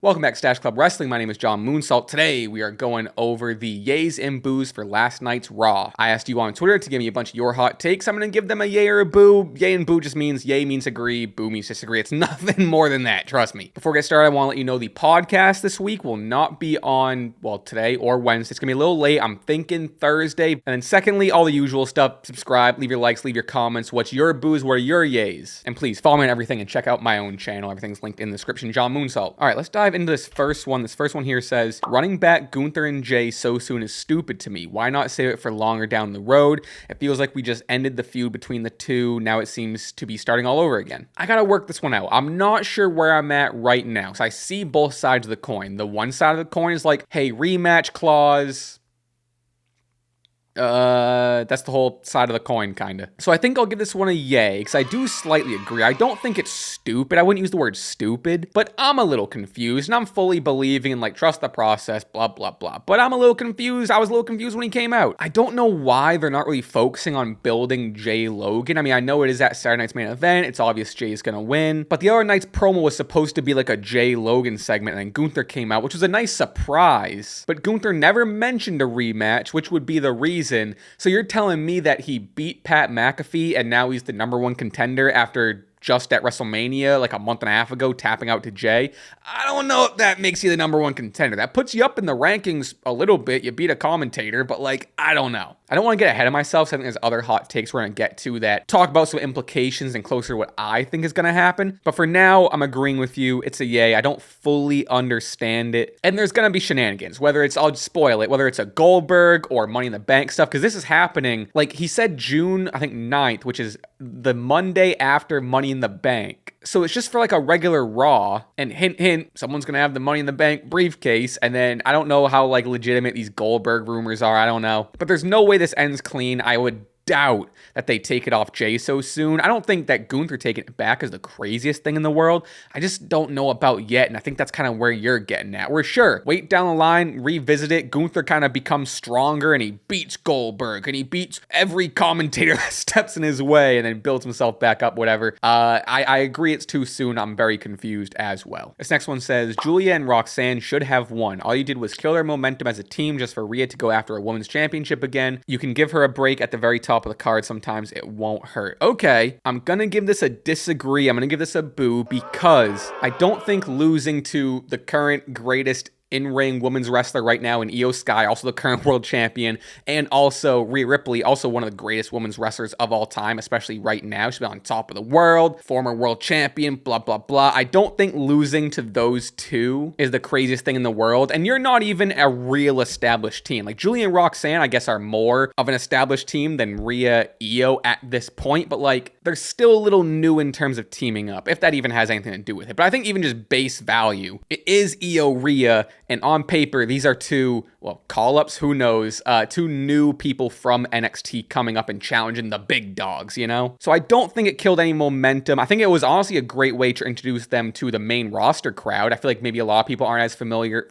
Welcome back to Stache Club Wrestling. My name is John Moonsalt. Today we are going over the yays and boos for last night's Raw. I asked you on Twitter to give me a bunch of your hot takes. I'm going to give them a yay or a boo. Yay and boo just means yay means agree, boo means disagree. It's nothing more than that, trust me. Before we get started, I want to let you know the podcast this week will not be on, today or Wednesday. It's going to be a little late. I'm thinking Thursday. And then secondly, all the usual stuff. Subscribe, leave your likes, leave your comments. What's your boos? What are your yays? And please follow me on everything and check out my own channel. Everything's linked in the description. John Moonsalt. All right, let's dive into this first one. This first one here says, running back Gunther and Jey so soon is stupid to me. Why not save it for longer down the road? It feels like we just ended the feud between the two. Now it seems to be starting all over again. I gotta work this one out. I'm not sure where I'm at right now. So I see both sides of the coin. The one side of the coin is like, hey, rematch clause. That's the whole side of the coin, kind of. So I think I'll give this one a yay, because I do slightly agree. I don't think it's stupid. I wouldn't use the word stupid, but I'm a little confused, and I'm fully believing in, trust the process, blah, blah, blah. But I'm a little confused. I was a little confused when he came out. I don't know why they're not really focusing on building Jey Logan. I mean, I know it is that Saturday night's main event. It's obvious Jey's gonna win, but the other night's promo was supposed to be like a Jey Logan segment, and then Gunther came out, which was a nice surprise. But Gunther never mentioned a rematch, which would be the reason. So you're telling me that he beat Pat McAfee and now he's the #1 contender after just at WrestleMania, like a month and a half ago, tapping out to Jey? I don't know if that makes you the #1 contender. That puts you up in the rankings a little bit. You beat a commentator, but I don't know. I don't want to get ahead of myself, so I think there's other hot takes we're going to get to that talk about some implications and closer to what I think is going to happen. But for now, I'm agreeing with you. It's a yay. I don't fully understand it. And there's going to be shenanigans, whether it's, I'll just spoil it, whether it's a Goldberg or Money in the Bank stuff, because this is happening, he said June, I think 9th, which is the Monday after Money in the Bank. So it's just for a regular Raw, and hint, hint, someone's going to have the Money in the Bank briefcase, and then I don't know how legitimate these Goldberg rumors are, I don't know. But there's no way this ends clean. I would doubt that they take it off Jey so soon. I don't think that Gunther taking it back is the craziest thing in the world. I just don't know about yet, and I think that's kind of where you're getting at. We're sure, wait down the line, revisit it, Gunther kind of becomes stronger, and he beats Goldberg, and he beats every commentator that steps in his way, and then builds himself back up, whatever. I agree it's too soon. I'm very confused as well. This next one says, Julia and Roxanne should have won. All you did was kill their momentum as a team just for Rhea to go after a women's championship again. You can give her a break at the very top of the card. Sometimes it won't hurt. Okay, I'm gonna give this a disagree. I'm gonna give this a boo, because I don't think losing to the current greatest in-ring women's wrestler right now in Io Sky, also the current world champion, and also Rhea Ripley, also one of the greatest women's wrestlers of all time, especially right now. She's been on top of the world, former world champion, blah, blah, blah. I don't think losing to those two is the craziest thing in the world, and you're not even a real established team. Julia and Roxanne, I guess, are more of an established team than Rhea, Io at this point, but they're still a little new in terms of teaming up, if that even has anything to do with it. But I think even just base value, it is Io, Rhea, and on paper, these are two, call-ups, who knows, two new people from NXT coming up and challenging the big dogs, So I don't think it killed any momentum. I think it was honestly a great way to introduce them to the main roster crowd. I feel like maybe a lot of people aren't as familiar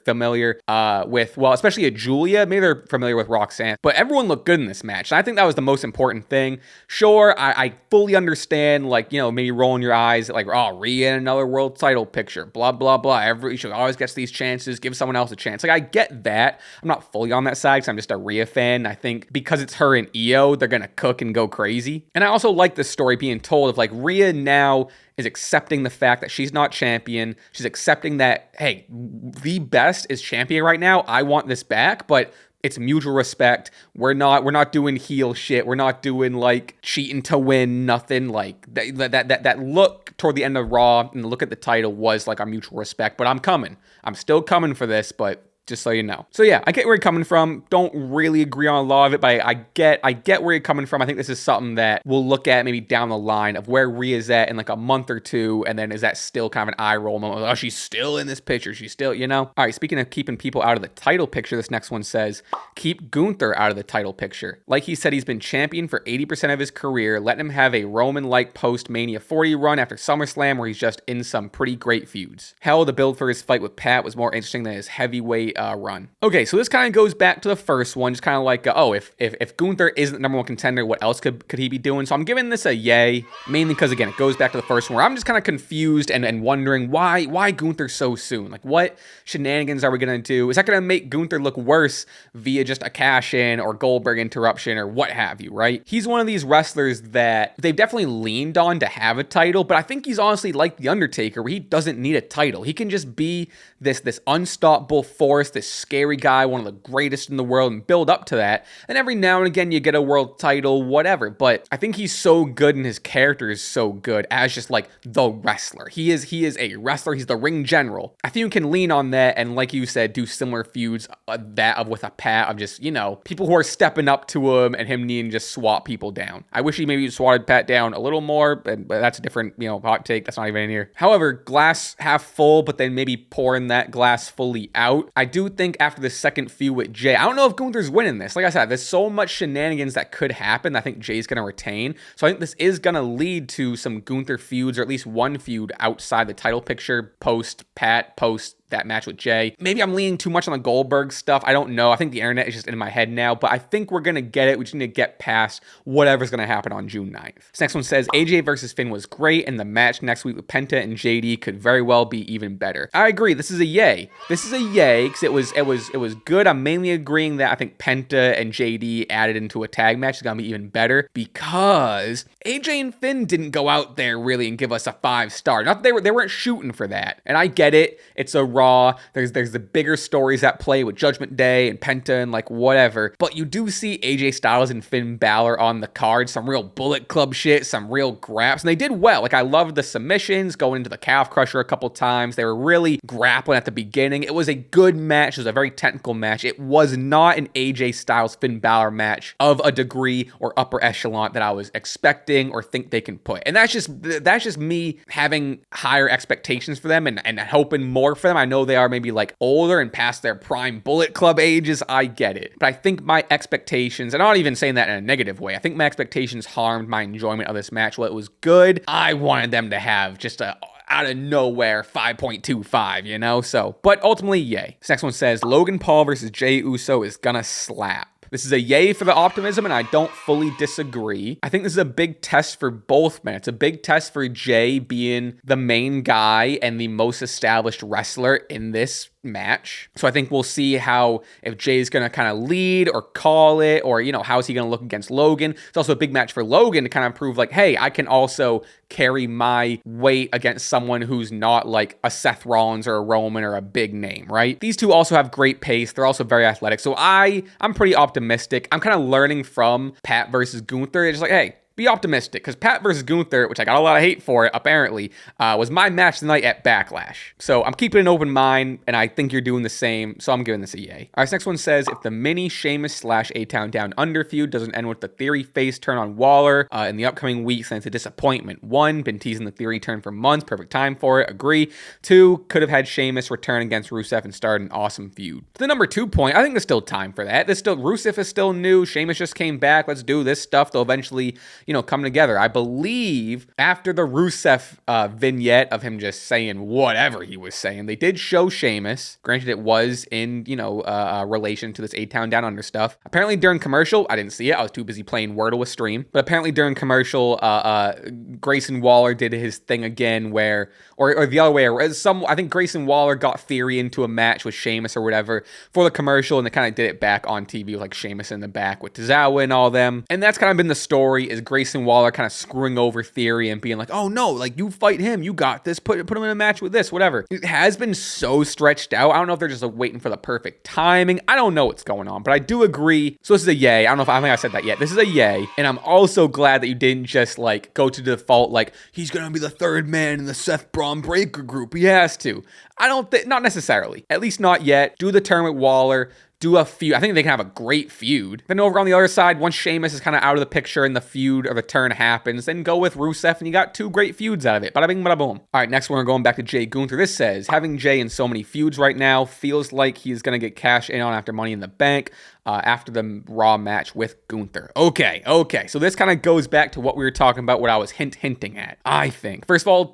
with, especially a Julia. Maybe they're familiar with Roxanne, but everyone looked good in this match. And I think that was the most important thing. Sure, I fully understand, maybe rolling your eyes at Rhea in another world title picture, blah, blah, blah. She always gets these chances, give someone else a chance. I get that. I'm not fully on that side because I'm just a Rhea fan. I think because it's her and Io, they're going to cook and go crazy. And I also like the story being told of Rhea now is accepting the fact that she's not champion. She's accepting that, hey, the best is champion right now. I want this back, but it's mutual respect. We're not doing heel shit. We're not doing cheating to win, nothing. That look toward the end of Raw and the look at the title was our mutual respect. But I'm coming. I'm still coming for this, but just so you know. So yeah, I get where you're coming from. Don't really agree on a lot of it, but I get where you're coming from. I think this is something that we'll look at maybe down the line of where Rhea's at in a month or two, and then is that still kind of an eye roll moment? Oh, she's still in this picture. She's still, All right, speaking of keeping people out of the title picture, this next one says, keep Gunther out of the title picture. Like he said, he's been champion for 80% of his career. Let him have a Roman-like post-Mania 40 run after SummerSlam where he's just in some pretty great feuds. Hell, the build for his fight with Pat was more interesting than his heavyweight run. Okay, so this kind of goes back to the first one, just kind of like, oh, if Gunther isn't the number one contender, what else could he be doing? So I'm giving this a yay, mainly because, again, it goes back to the first one, where I'm just kind of confused and wondering why Gunther so soon? Like, what shenanigans are we going to do? Is that going to make Gunther look worse via just a cash-in or Goldberg interruption or what have you, right? He's one of these wrestlers that they've definitely leaned on to have a title, but I think he's honestly like The Undertaker, where he doesn't need a title. He can just be this unstoppable force, this scary guy, one of the greatest in the world, and build up to that. And every now and again, you get a world title, whatever. But I think he's so good and his character is so good as just like the wrestler. He is a wrestler. He's the ring general. I think you can lean on that and, like you said, do similar feuds with a Pat of just, people who are stepping up to him and him needing to just swat people down. I wish he maybe swatted Pat down a little more, but that's a different, hot take. That's not even in here. However, glass half full, but then maybe pouring that glass fully out. I do think after the second feud with Jey, I don't know if Gunther's winning this. Like I said, there's so much shenanigans that could happen. I think Jey's going to retain. So I think this is going to lead to some Gunther feuds, or at least one feud outside the title picture, post Pat, post that match with Jey. Maybe I'm leaning too much on the Goldberg stuff. I don't know. I think the internet is just in my head now, but I think we're going to get it. We just need to get past whatever's going to happen on June 9th. This next one says, AJ versus Finn was great, and the match next week with Penta and JD could very well be even better. I agree. This is a yay. This is a yay, because it was good. I'm mainly agreeing that I think Penta and JD added into a tag match is going to be even better, because AJ and Finn didn't go out there really and give us a 5-star. Not that they weren't shooting for that. And I get it. It's a Raw. There's the bigger stories at play with Judgment Day and Penta and like whatever. But you do see AJ Styles and Finn Balor on the card. Some real Bullet Club shit, some real graps. And they did well. Like, I loved the submissions, going into the calf crusher a couple times. They were really grappling at the beginning. It was a good match. It was a very technical match. It was not an AJ Styles Finn Balor match of a degree or upper echelon that I was expecting or think they can put. And that's just me having higher expectations for them and hoping more for them. I know they are maybe like older and past their prime Bullet Club ages. I get it. But I think my expectations, and I'm not even saying that in a negative way, I think my expectations harmed my enjoyment of this match. While it was good, I wanted them to have just a out of nowhere 5.25, So, but ultimately, yay. This next one says, Logan Paul versus Jey Uso is gonna slap. This is a yay for the optimism, and I don't fully disagree. I think this is a big test for both men. It's a big test for Jey being the main guy and the most established wrestler in this match. So I think we'll see if Jey's going to kind of lead or call it, or, how is he going to look against Logan. It's also a big match for Logan to kind of prove like, hey, I can also carry my weight against someone who's not like a Seth Rollins or a Roman or a big name, right? These two also have great pace. They're also very athletic. So I'm pretty optimistic. I'm kind of learning from Pat versus Gunther. It's just like, hey, be optimistic, because Pat versus Gunther, which I got a lot of hate for it, apparently, was my match tonight at Backlash. So I'm keeping an open mind, and I think you're doing the same, so I'm giving this a yay. All right, this next one says, if the mini Sheamus / A-Town Down Under feud doesn't end with the Theory face turn on Waller in the upcoming weeks, then it's a disappointment. 1, been teasing the Theory turn for months, perfect time for it, agree. 2, could have had Sheamus return against Rusev and start an awesome feud. To the number 2 point, I think there's still time for that. Rusev is still new, Sheamus just came back, let's do this stuff. They'll eventually come together. I believe after the Rusev vignette of him just saying whatever he was saying, they did show Sheamus. Granted, it was in, relation to this A-Town Down Under stuff. Apparently during commercial, I didn't see it. I was too busy playing Wordle with Stream. But apparently during commercial, Grayson Waller did his thing again where, or the other way around. I think Grayson Waller got Theory into a match with Sheamus or whatever for the commercial, and they kind of did it back on TV with like Sheamus in the back with Tozawa and all them. And that's kind of been the story, is Grayson Waller kind of screwing over Theory and being like, oh no, like you fight him, you got this, put him in a match with this, whatever. It has been so stretched out. I don't know if they're just waiting for the perfect timing. I don't know what's going on, but I do agree. So this is a yay. I don't think I said that yet. This is a yay. And I'm also glad that you didn't just like go to default, like he's going to be the third man in the Seth Braun Breaker group. He has to. I don't think, not necessarily, at least not yet. Do the turn with Waller. do a feud. I think they can have a great feud. Then over on the other side, once Sheamus is kind of out of the picture and the feud or the turn happens, then go with Rusev and you got 2 great feuds out of it. Bada bing, bada boom. All right, next one, we're going back to Jey Gunther. This says, having Jey in so many feuds right now feels like he's going to get cashed in on after Money in the Bank. After the Raw match with Gunther. Okay. So this kind of goes back to what we were talking about, what I was hinting at. I think. First of all,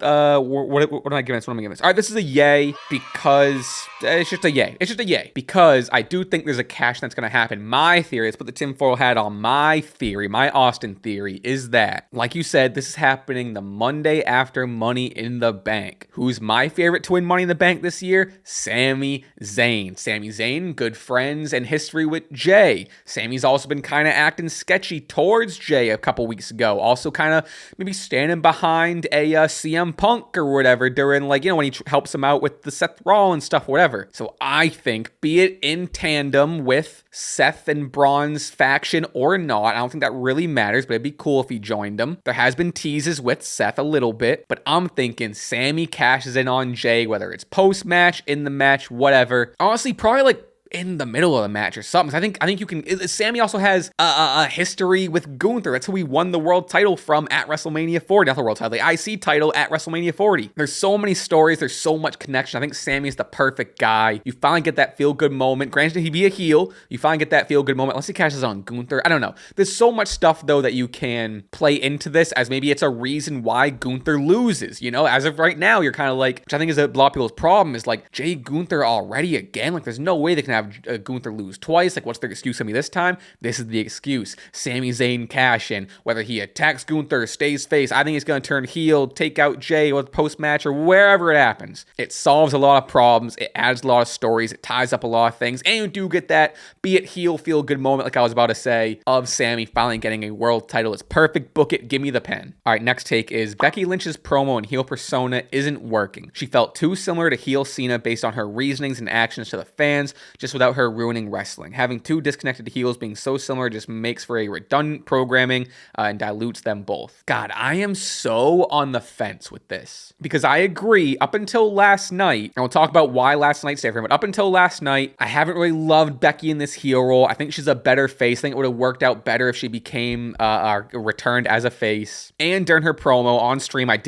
what am I giving this? What am I giving this? All right, this is a yay because it's just a yay. It's just a yay because I do think there's a cash that's going to happen. My theory, let's put the tinfoil hat on. My theory, my Austin theory is that, like you said, this is happening the Monday after Money in the Bank. Who's my favorite to win Money in the Bank this year? Sami Zayn. Sami Zayn, good friends and history with Jey. Sami's also been kind of acting sketchy towards Jey a couple weeks ago. Also kind of maybe standing behind a CM Punk or whatever during, like, you know, when he helps him out with the Seth Rollins stuff, whatever. So I think, be it in tandem with Seth and Braun's faction or not, I don't think that really matters, but it'd be cool if he joined them. There has been teases with Seth a little bit, but I'm thinking Sami cashes in on Jey, whether it's post-match, in the match, whatever. Honestly, probably like in the middle of the match or something. I think you can. Sami also has a history with Gunther. That's who he won the world title from at WrestleMania 40. Not the world title, the IC title at WrestleMania 40. There's so many stories. There's so much connection. I think Sami is the perfect guy. You finally get that feel-good moment. Granted, he'd be a heel. You finally get that feel-good moment. Unless he cashes on Gunther. I don't know. There's so much stuff, though, that you can play into this as maybe it's a reason why Gunther loses. You know, as of right now, you're kind of like, which I think is a lot of people's problem, is like, Jey Gunther already again? Like, there's no way they can have Gunther lose twice. Like, what's their excuse gonna be this time? This is the excuse. Sami Zayn cash in. Whether he attacks Gunther, stays face, I think he's gonna turn heel, take out Jey with post-match or wherever it happens. It solves a lot of problems. It adds a lot of stories. It ties up a lot of things. And you do get that, be it heel, feel good moment, like I was about to say, of Sami finally getting a world title. It's perfect. Book it. Give me the pen. All right, next take is Becky Lynch's promo and heel persona isn't working. She felt too similar to heel Cena based on her reasonings and actions to the fans, just without her ruining wrestling. Having 2 disconnected heels being so similar just makes for a redundant programming and dilutes them both. God, I am so on the fence with this because I agree up until last night, and we'll talk about why last night's different, but up until last night, I haven't really loved Becky in this heel role. I think she's a better face. I think it would have worked out better if she became returned as a face. And during her promo on stream, I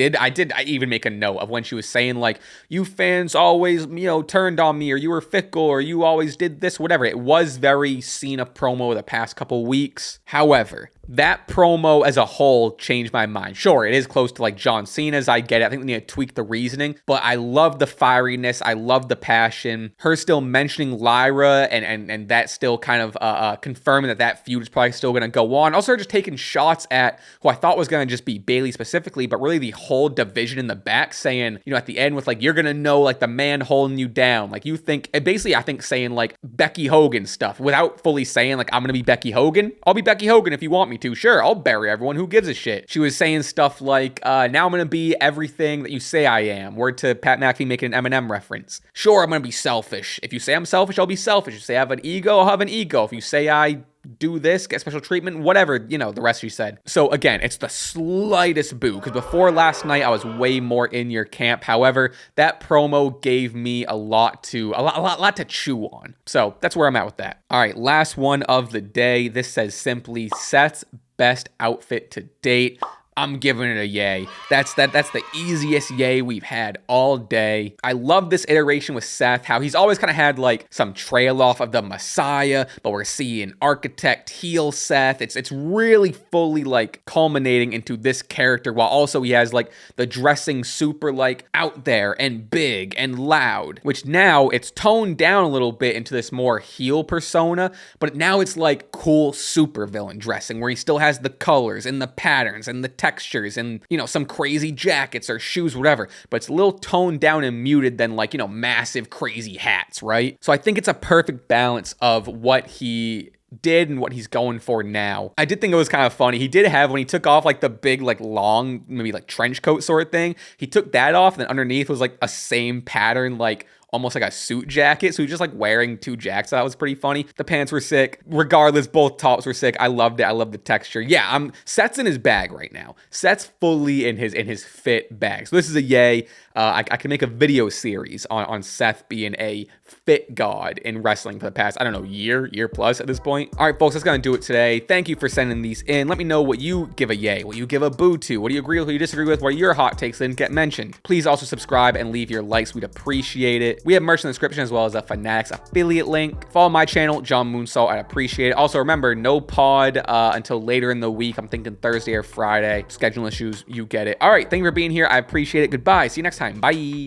even make a note of when she was saying, like, you fans always, turned on me, or you were fickle, or you always did this, whatever. It was very Cena promo the past couple weeks. However, that promo as a whole changed my mind. Sure, it is close to like John Cena's. I get it. I think we need to tweak the reasoning, but I love the fieriness. I love the passion. Her still mentioning Lyra and that still kind of confirming that feud is probably still going to go on. Also, just taking shots at who I thought was going to just be Bayley specifically, but really the whole division in the back, saying, at the end with like, you're going to know like the man holding you down. Like you think, and basically I think saying like Becky Hogan stuff without fully saying like, I'm going to be Becky Hogan. I'll be Becky Hogan if you want me to. Sure, I'll bury everyone. Who gives a shit? She was saying stuff like, now I'm going to be everything that you say I am. Word to Pat McAfee making an Eminem reference. Sure, I'm going to be selfish. If you say I'm selfish, I'll be selfish. If you say I have an ego, I'll have an ego. If you say I do this, get special treatment, whatever, the rest she said. So again, it's the slightest boo, because before last night, I was way more in your camp. However, that promo gave me a lot to chew on. So that's where I'm at with that. All right, last one of the day. This says simply Seth's best outfit to date. I'm giving it a yay. That's the easiest yay we've had all day. I love this iteration with Seth, how he's always kind of had like some trail off of the Messiah, but we're seeing architect heel Seth. It's really fully like culminating into this character, while also he has like the dressing super like out there and big and loud, which now it's toned down a little bit into this more heel persona, but now it's like cool super villain dressing where he still has the colors and the patterns and the textures and, some crazy jackets or shoes, whatever, but it's a little toned down and muted than like, massive crazy hats, right? So I think it's a perfect balance of what he did and what he's going for now. I did think it was kind of funny. He did have, when he took off like the big, like long, maybe like trench coat sort of thing, he took that off and then underneath was like a same pattern, like almost like a suit jacket. So he's just like wearing 2 jackets. That was pretty funny. The pants were sick. Regardless, both tops were sick. I loved it. I love the texture. Yeah, Seth's in his bag right now. Seth's fully in his fit bag. So this is a yay. I can make a video series on Seth being a fit god in wrestling for the past, I don't know, year plus at this point. All right, folks, that's gonna do it today. Thank you for sending these in. Let me know what you give a yay, what you give a boo to, what do you agree with, what you disagree with, what are your hot takes didn't get mentioned. Please also subscribe and leave your likes. We'd appreciate it. We have merch in the description as well as a Fanatics affiliate link. Follow my channel, John Moonsalt. I'd appreciate it. Also, remember, no pod until later in the week. I'm thinking Thursday or Friday. Schedule issues, you get it. All right, thank you for being here. I appreciate it. Goodbye. See you next time. Bye.